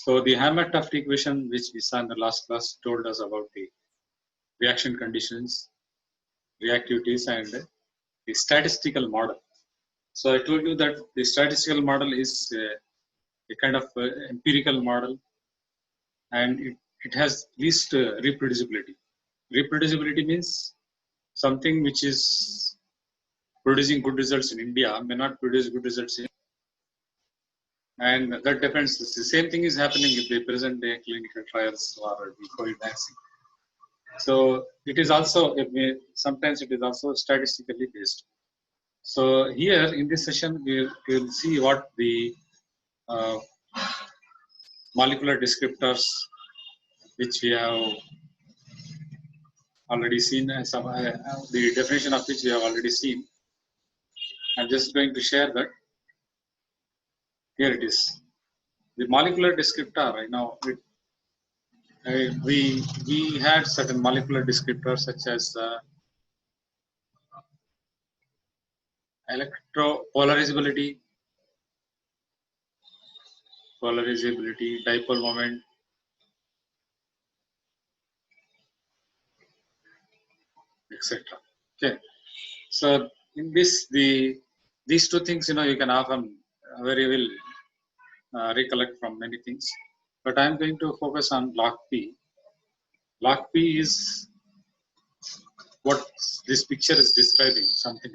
So the Hammett-Tufte equation, which we saw in the last class, told us about the reaction conditions, reactivities, and the statistical model. So I told you that the statistical model is a kind of empirical model, and it has least reproducibility. Reproducibility means something which is producing good results in India may not produce good results in, and that depends. The same thing is happening with the present day clinical trials or the COVID vaccine. So it is also, sometimes it is also statistically based. So here in this session, we will see what the molecular descriptors which we have already seen, the definition of which we have already seen. I'm just going to share that. Here it is. The molecular descriptor, we had certain molecular descriptors such as polarizability, dipole moment, etc. Okay. So in this, these two things, you can often very well recollect from many things. But I'm going to focus on log P. Log P is what this picture is describing, something.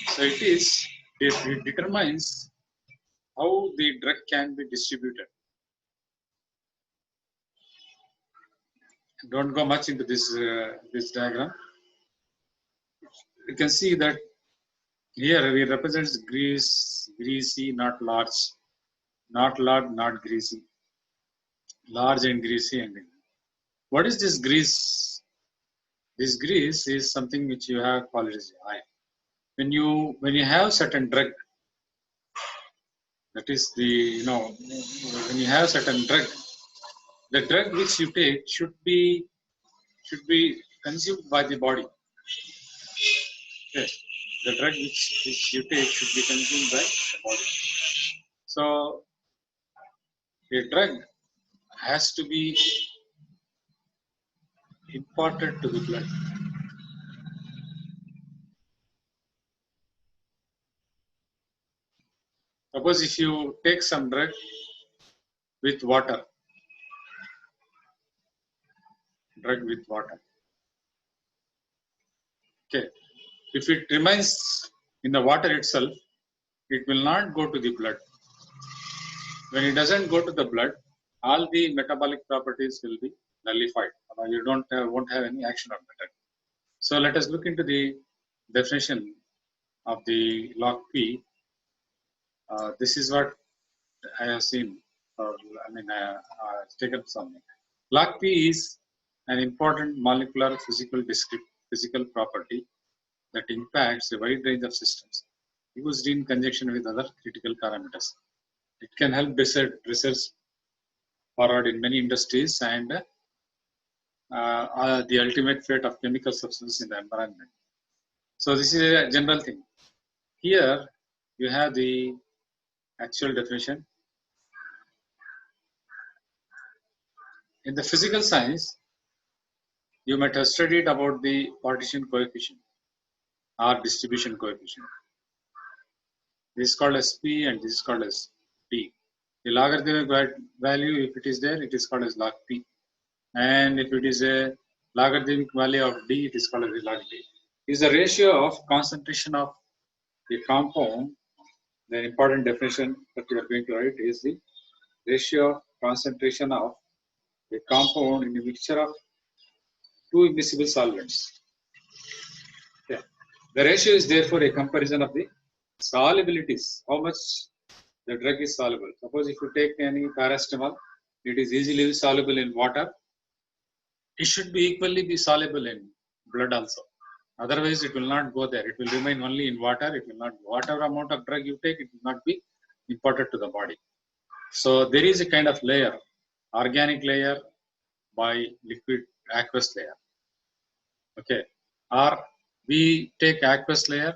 So it determines how the drug can be distributed. Don't go much into this diagram. You can see that here we represent greasy, not large, not greasy, large and greasy. And what is this grease? This grease is something which you have polarized eye. When you have certain drug, that is when you have certain drug, the drug which you take should be consumed by the body. Okay. The drug which you take should be consumed by the body. So a drug has to be imparted to the blood. Suppose if you take some drug with water, okay, if it remains in the water itself, it will not go to the blood. When it doesn't go to the blood, all the metabolic properties will be nullified. You won't have any action on that. So let us look into the definition of the log P. This is what I have seen, taken something. Log P is an important molecular physical property that impacts a wide range of systems, used in conjunction with other critical parameters. It can help research forward in many industries and the ultimate fate of chemical substances in the environment. So this is a general thing. Here you have the actual definition. In the physical science, you might have studied about the partition coefficient or distribution coefficient. This is called as P and this is called as D. The logarithmic value, if it is there, it is called as log P. And if it is a logarithmic value of D, it is called as log D. Is the ratio of concentration of the compound. The important definition that we are going to write is the ratio of concentration of the compound in a mixture of two immiscible solvents. Yeah. The ratio is therefore a comparison of the solubilities, how much the drug is soluble. Suppose if you take any paracetamol, it is easily soluble in water. It should be equally be soluble in blood also. Otherwise, it will not go there. It will remain only in water. It will not, whatever amount of drug you take, it will not be imparted to the body. So there is a kind of layer, organic layer by liquid aqueous layer. Okay. Or we take aqueous layer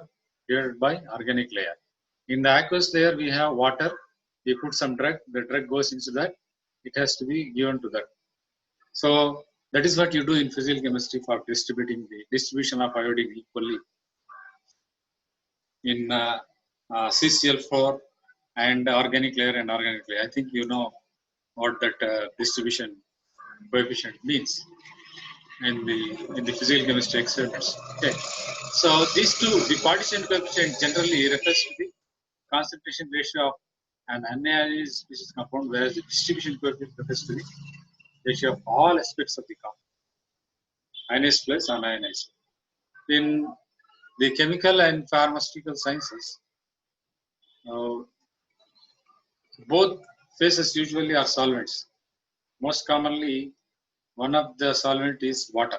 here by organic layer. In the aqueous layer, we have water You put some drug, the drug goes into that, it has to be given to that. So that is what you do in physical chemistry for distributing the distribution of iodine equally in CCl4 and organic layer and organic layer. I think you know what that distribution coefficient means in the physical chemistry experiments. Okay, so these two, the partition coefficient generally refers to the concentration ratio of an unionized species compound, whereas the distribution coefficient refers to the ratio of all aspects of the compound, ionized plus unionized. In the chemical and pharmaceutical sciences, both phases usually are solvents. Most commonly, one of the solvent is water.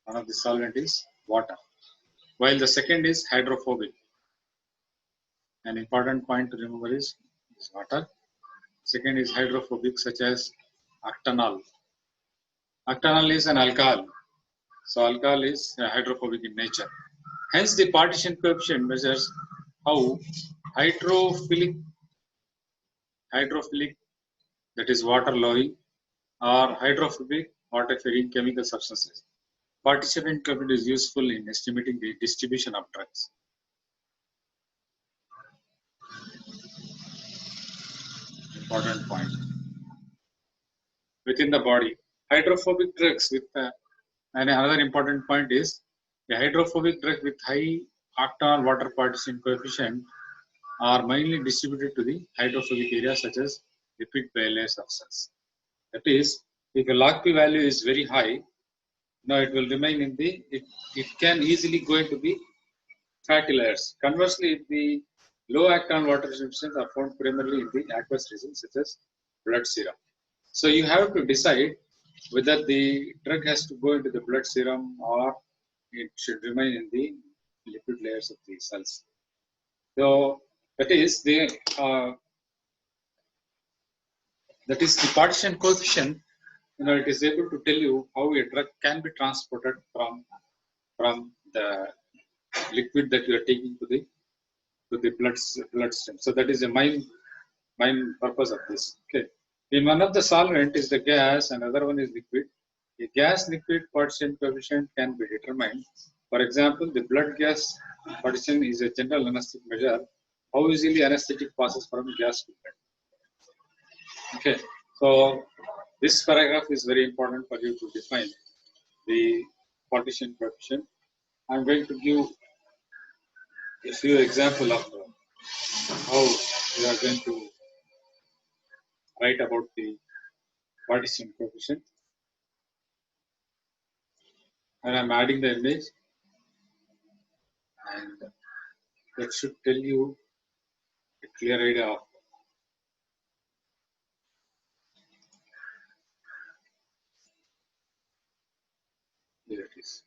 One of the solvent is water, while the second is hydrophobic. An important point to remember is water. Second is hydrophobic, such as octanol. Octanol is an alcohol, so alcohol is hydrophobic in nature. Hence, the partition coefficient measures how hydrophilic, that is water-loving, or hydrophobic, water-feeding chemical substances. Partition coefficient is useful in estimating the distribution of drugs. Important point. Within the body, hydrophobic drugs with and another important point is the hydrophobic drug with high octanol water partition coefficient are mainly distributed to the hydrophobic area, such as lipid bilayer substance. That is, if a log P value is very high, now it will remain in the, it can easily go into the fatty layers. Conversely, if the low octanol water substances are found primarily in the aqueous regions, such as blood serum. So you have to decide whether the drug has to go into the blood serum or it should remain in the lipid layers of the cells. So that is the partition coefficient. It is able to tell you how a drug can be transported from the liquid that you are taking to the bloodstream. So that is the main purpose of this. Okay. In one of the solvent is the gas, and other one is liquid. The gas-liquid partition coefficient can be determined. For example, the blood gas partition is a general anesthetic measure. How easily anesthetic passes from gas to blood. Okay, so this paragraph is very important for you to define the partition coefficient. I'm going to give a few examples of how we are going to write about the partition coefficient. And I'm adding the image, and that should tell you a clear idea of here it is.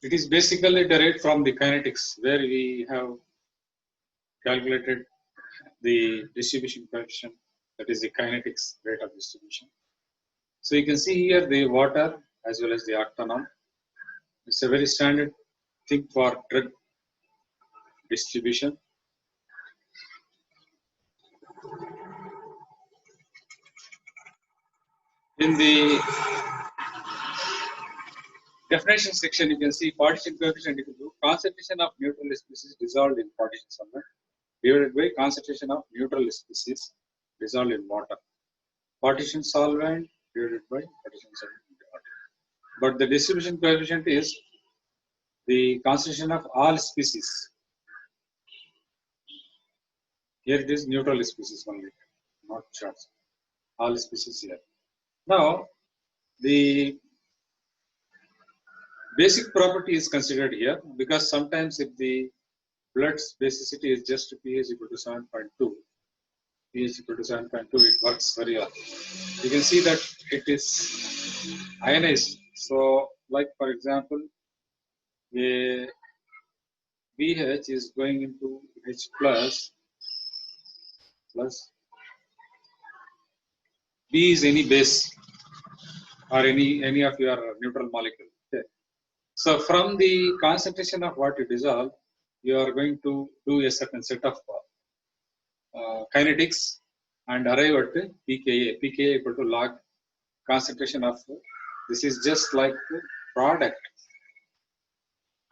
It is basically derived from the kinetics, where we have calculated the distribution coefficient, that is the kinetics rate of distribution. So you can see here the water as well as the octanol. It's a very standard thing for drug distribution. In the definition section, you can see partition coefficient equal to concentration of neutral species dissolved in partition solvent divided by concentration of neutral species dissolved in water. Partition solvent divided by partition solvent. But the distribution coefficient is the concentration of all species. Here it is neutral species only, not charged. All species here. Now, the basic property is considered here, because sometimes if the blood's basicity is just pH equal to 7.2, pH equal to 7.2, it works very well. You can see that it is ionized. So, like for example, a BH is going into H plus. B is any base or any of your neutral molecule. Okay. So from the concentration of what you dissolve, you are going to do a certain set of kinetics and arrive at pKa. pKa equal to log concentration of, this is just like product,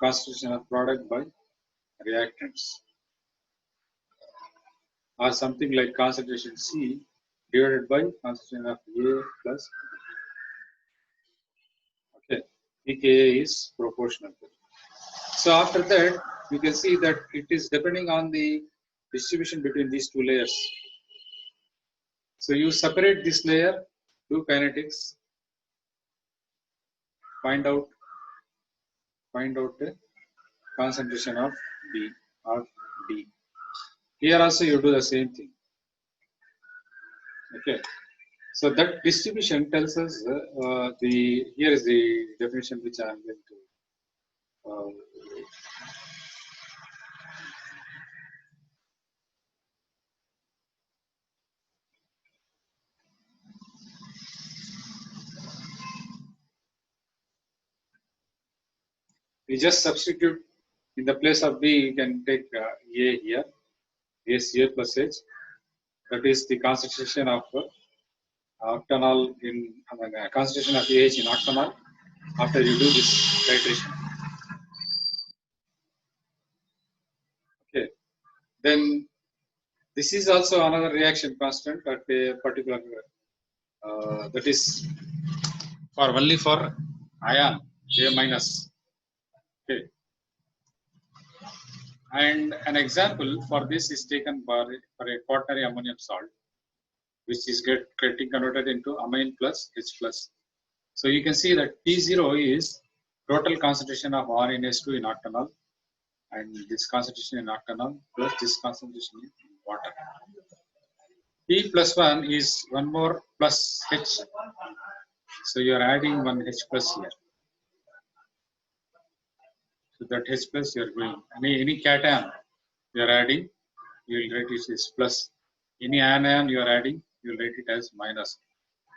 concentration of product by reactants, or something like concentration C divided by concentration of A plus B. Okay, pKa is proportional. So after that, you can see that it is depending on the distribution between these two layers. So you separate this layer, do kinetics, find out the concentration of B or D. Here also you do the same thing. Okay. So that distribution tells us here is the definition which I am going to we just substitute in the place of B. You can take A here, A plus H. That is the concentration of octanol in concentration of AH in octanol after you do this titration. Okay, then this is also another reaction constant at a particular that is for only for ion A minus. Okay, and an example for this is taken for a quaternary ammonium salt, which is getting converted into amine plus H plus. So you can see that T0 is total concentration of R in H2 in octanol, and this concentration in octanol plus this concentration in water. T plus 1 is one more plus H. So you are adding one H plus here. So that H plus you are going, any cation you are adding, you will write it as plus. Any anion you are adding, you will write it as minus.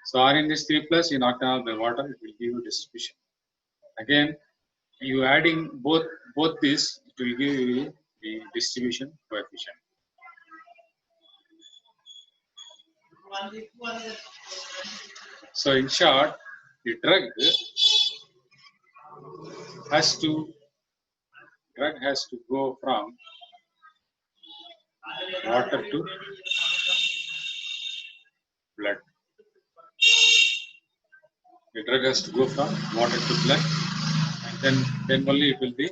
So R in this 3 plus in octanol by water, it will give you distribution. Again, you adding both this, it will give you the distribution coefficient. So in short, the drug has to go from water to blood. The drug has to go from water to blood, and then only it will be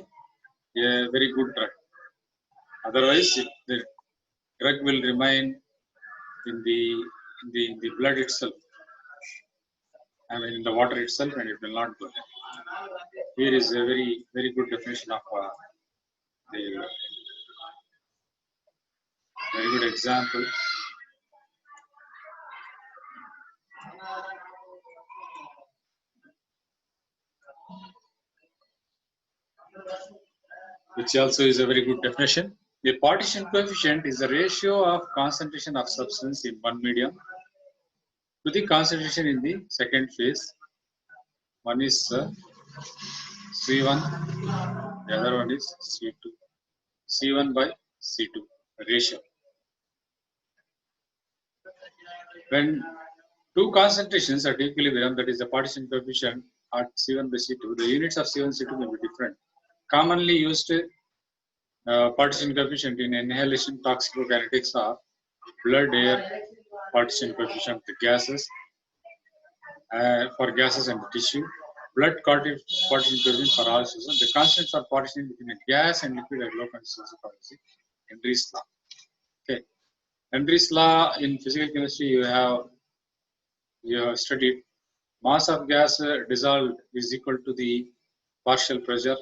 a very good drug. Otherwise, the drug will remain in the blood itself, I mean in the water itself, and it will not go there. Here is a very good definition of the very good example. Which also is a very good definition. The partition coefficient is the ratio of concentration of substance in one medium to the concentration in the second phase. One is C1, the other one is C2. C1 by C2 ratio. When two concentrations are equilibrium, that is the partition coefficient at C1 by C2, the units of C1 C2 may be different. Commonly used partition coefficient in inhalation toxicokinetics are blood-air partition coefficient of the gases for gases and tissue, blood partition coefficient for all systems. The constants are partitioning between a gas and liquid at low conditions of Henry's law. Okay, Henry's law in physical chemistry you have studied. Mass of gas dissolved is equal to the partial pressure.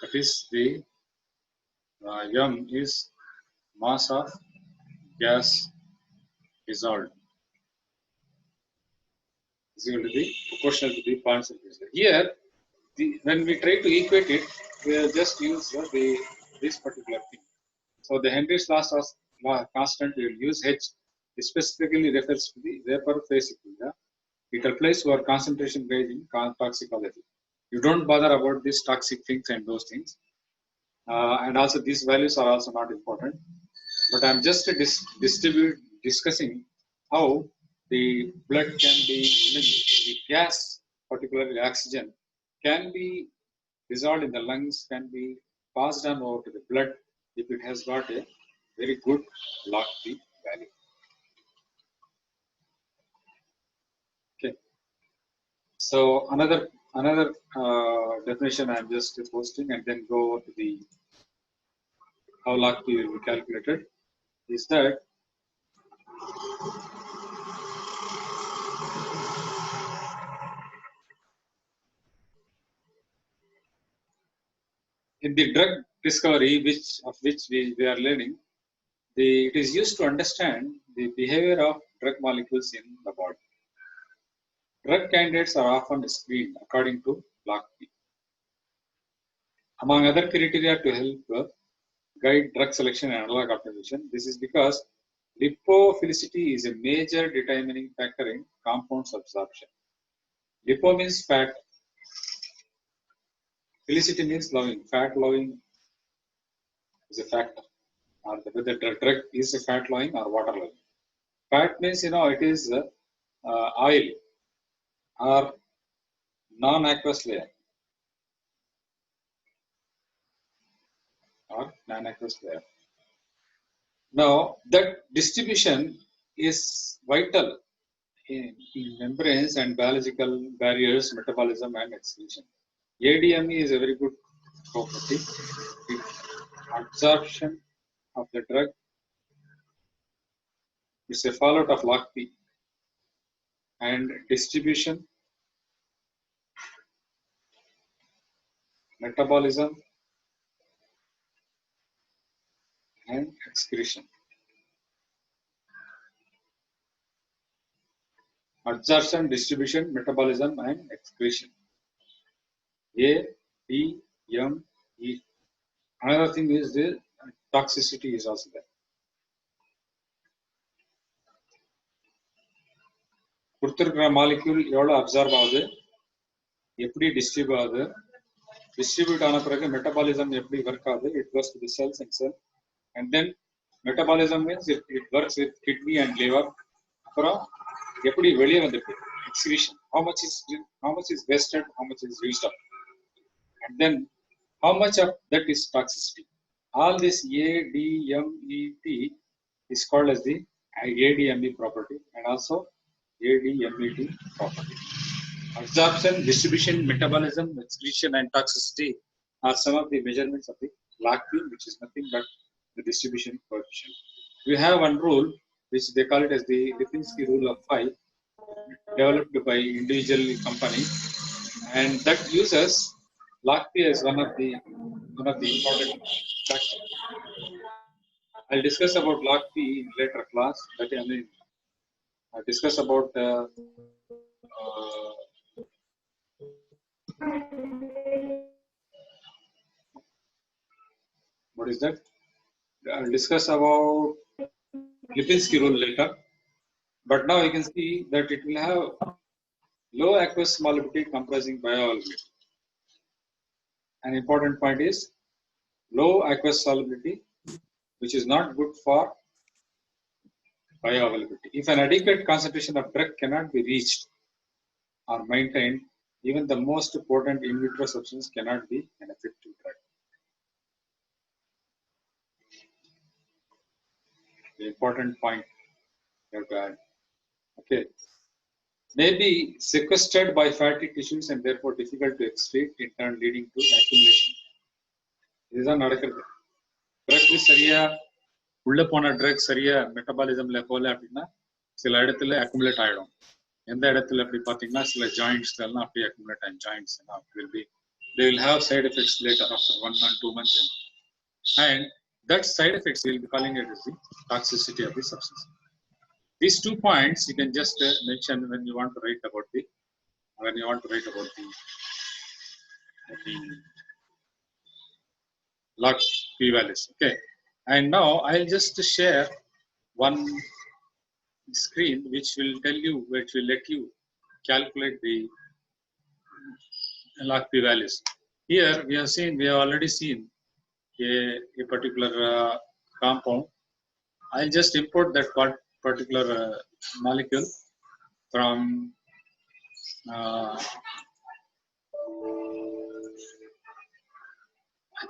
That is the M is mass of gas dissolved is equal to the proportional to the partial pressure. Here, when we try to equate it, we just use this particular thing. So the Henry's law constant we will use H. It specifically refers to the vapor phase equilibrium. It applies to our concentration grade in toxicology. You don't bother about these toxic things and those things. And also these values are also not important. But I'm just discussing how the blood can be, the gas, particularly oxygen, can be dissolved in the lungs, can be passed on over to the blood if it has got a very good log P value. Okay. So another definition I'm just posting and then go over to the how log P will be calculated is that in the drug discovery, of which we are learning, it is used to understand the behavior of drug molecules in the body. Drug candidates are often screened according to log P. Among other criteria to help guide drug selection and analog optimization, this is because lipophilicity is a major determining factor in compounds absorption. Lipo means fat. Philicity means loving. Fat loving is a factor. Or whether the drug is a fat loving or water loving. Fat means it is oil or non-aqueous layer or non-aqueous layer. Now that distribution is vital in membranes and biological barriers, metabolism and excretion. ADME is a very good property. Absorption of the drug is a fallout of log P, and distribution, metabolism and excretion. Absorption, distribution, metabolism and excretion. A, D, M, E. Another thing is the toxicity is also there. கொடுத்திருக்கிற molecule எவ்வளவு absorb ஆகுது, எப்படி distribute ஆன பிறகு metabolism எப்படி work ஆகுது, it goes to the cells and cell, and then metabolism means it works with kidney and liver. அப்புறம் எப்படி வெளியே வந்துருக்கு, excretion, how much is wasted, how much is used up, and then how much of that is toxicity. All this ADMET is called as the ADME property and also ADMET property. Absorption, distribution, metabolism, excretion and toxicity are some of the measurements of the log P, which is nothing but the distribution coefficient. We have one rule which they call it as the Lipinski rule of 5, developed by individual company, and that uses log P as one of the important factors. I'll discuss about log P in later class, but I'll discuss about what is that? I'll discuss about Lipinski rule later, but now you can see that it will have low aqueous solubility comprising bioavailability. An important point is low aqueous solubility, which is not good for bioavailability. If an adequate concentration of drug cannot be reached or maintained, even the most potent in vitro substance cannot be an effective drug. The important point you have to add. Okay. May be sequestered by fatty tissues and therefore difficult to excrete, in turn leading to accumulation. இதுதான் நடக்கிறது. Drug சரியா உள்ள போன drug சரியா மெட்டபாலிசம்ல போல அப்படின்னா சில இடத்துல அக்குமுலேட் ஆயிடும். எந்த இடத்துல அப்படி பாத்தீங்கன்னா சில ஜாயிண்ட்ஸ்ல எல்லாம் அப்படியே அக்குமுலேட் ஆகும். ஜாயிண்ட்ஸ் எல்லாம் they will have side effects later after 1 or 2 months, and that side effects we will be calling it as the toxicity of the substance. These 2 points you can just mention when you want to write about the log P values. Okay, and now I'll just share one screen which will let you calculate the log P values. Here we have already seen a particular compound. I'll just import that particular molecule from I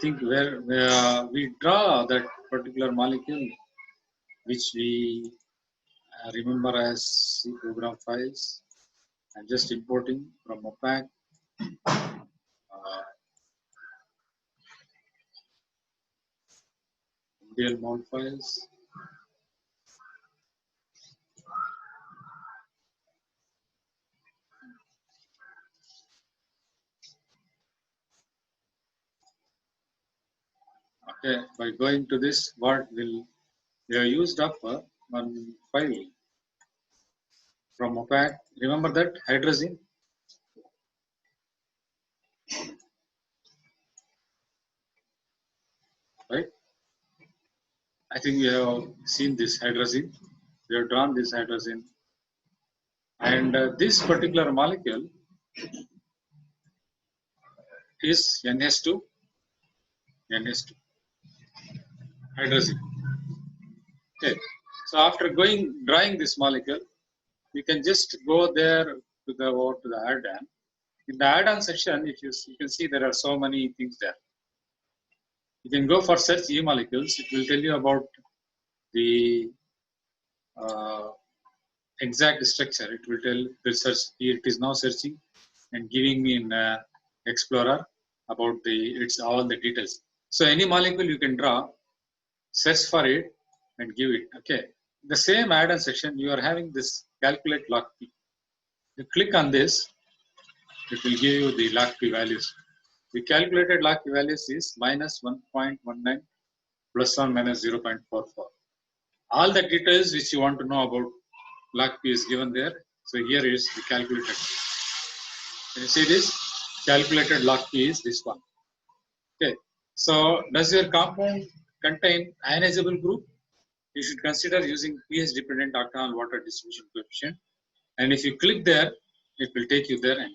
think where we draw that particular molecule which we remember as C program files. I'm just importing from OPAC. MDL mol files. Okay, by going to this, what will we have used up one file from OPAC. Remember that hydrazine. Right? I think we have seen this hydrazine. We have drawn this hydrazine. And this particular molecule is NH2, NH2, hydrazine. Okay. So after drawing this molecule, you can just go there to the add-on. In the add-on section, if you can see there are so many things there. You can go for search E molecules. It will tell you about the exact structure. It will tell the search. It is now searching and giving me in Explorer about it's all the details. So any molecule you can draw, search for it and give it. Okay. The same add-on section, you are having this calculate log P. You click on this, it will give you the log P values. The calculated log P values is minus 1.19 plus or minus 0.44. All the details which you want to know about log P is given there. So here is the calculated. Can you see this? Calculated log P is this one. Okay. So does your compound contain ionizable group? You should consider using pH dependent octanol water distribution coefficient. And if you click there, it will take you there and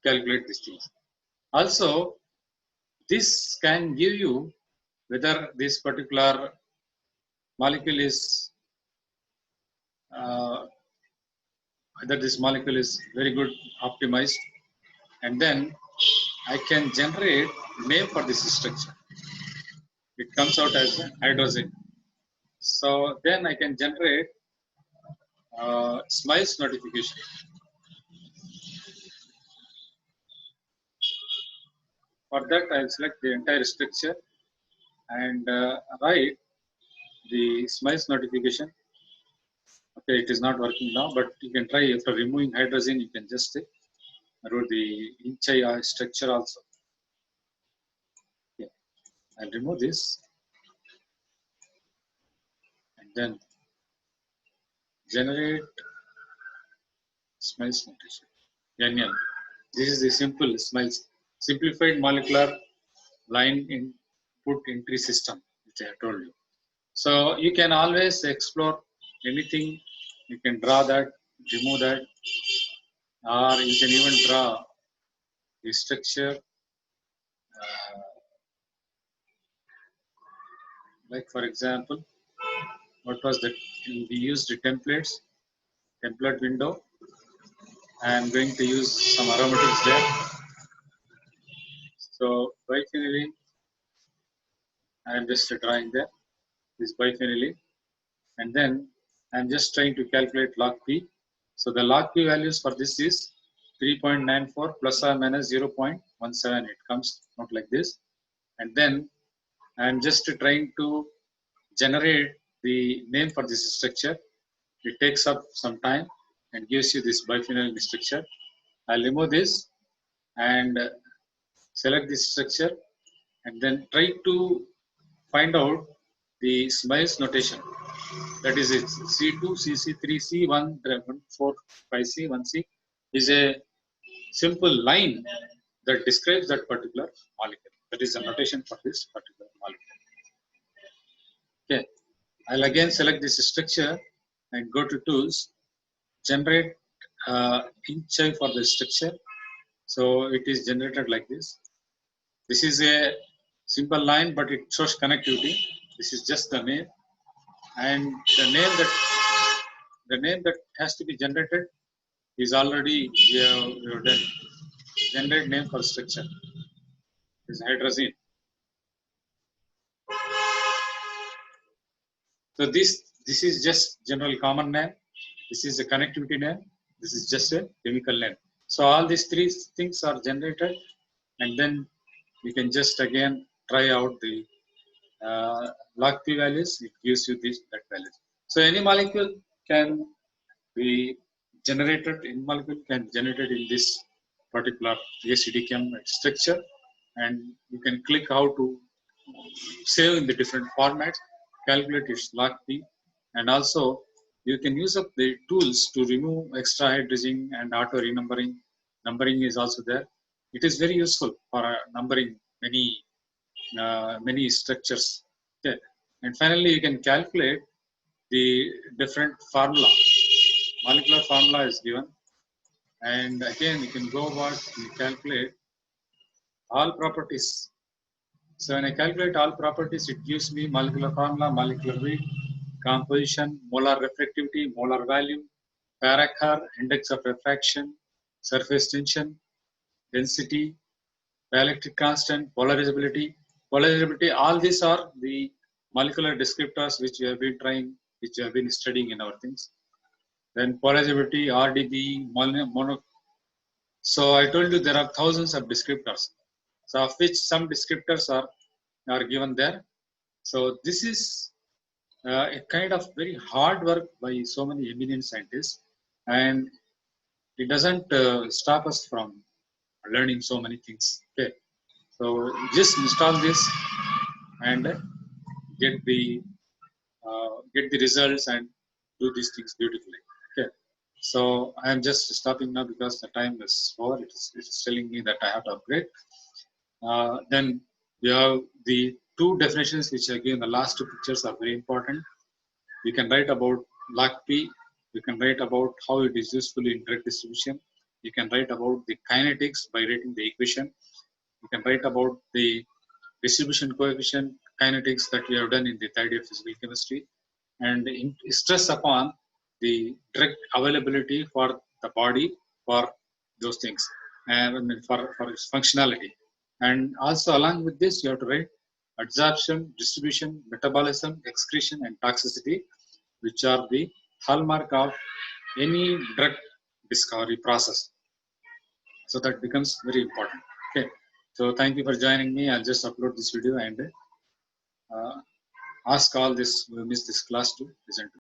calculate these things. Also, this can give you whether this particular molecule is very good optimized, and then I can generate name for this structure. It comes out as hydrazine. So then I can generate SMILES notification. For that, I'll select the entire structure and write the SMILES notification. Okay, it is not working now, but you can try after removing hydrazine. You can just wrote the INCHI structure also. Okay, I'll remove this and then generate SMILES notation. NN. This is the simple SMILES, simplified molecular line input entry system, which I told you. So you can always explore anything. You can draw that, remove that, or you can even draw the structure. Like for example, what was that? We used the template window. I am going to use some aromatics there. So biphenyl, I am just drawing there this biphenyl, and then I am just trying to calculate log P. So the log P values for this is 3.94 plus or minus 0.17. It comes out like this, and then I am just trying to generate the name for this structure. It takes up some time and gives you this biphenyl structure. I'll remove this and select this structure and then try to find out the SMILES notation. That is it. C2, CC, 3C, 1, 4, 5C, 1C is a simple line that describes that particular molecule. That is the notation for this particular molecule. Okay. I'll again select this structure and go to tools, generate inch for the structure. So it is generated like this. This is a simple line, but it shows connectivity. This is just the name, and the name that has to be generated is already we have done. Generate name for structure is hydrazine. So this is just general common name. This is a connectivity name. This is just a chemical name. So all these three things are generated, and then you can just again try out the log P values. It gives you that values. So any molecule can be generated. Any molecule can generated in this particular ACD chem structure, and you can click how to save in the different formats, calculate its log P, and also you can use up the tools to remove extra hydrogen and auto renumbering. Numbering is also there. It is very useful for numbering many structures. Okay. And finally, you can calculate the different formula. Molecular formula is given, and again you can go about and calculate all properties. So when I calculate all properties, it gives me molecular formula, molecular weight, composition, molar reflectivity, molar value, Paracar, index of refraction, surface tension, density, dielectric constant, polarizability. Polarizability, all these are the molecular descriptors which we have been trying, which we have been studying in our things. Then polarizability, RDB, mono. So I told you there are thousands of descriptors. So of which some descriptors are given there. So this is a kind of very hard work by so many eminent scientists, and it doesn't stop us from learning so many things. Okay, so just install this and get the results and do these things beautifully. Okay, so I am just stopping now because the time is over. It's telling me that I have to upgrade. Then you have the two definitions which are given. The last two pictures are very important. You can write about log P. You can write about how it is useful in drug distribution. You can write about the kinetics by writing the equation. You can write about the distribution coefficient kinetics that we have done in the third year physical chemistry, and stress upon the drug availability for the body for those things and for its functionality. And also along with this, you have to write absorption, distribution, metabolism, excretion, and toxicity, which are the hallmark of any drug discovery process. So that becomes very important. Okay. So thank you for joining me. I'll just upload this video and ask all this who missed this class to listen to.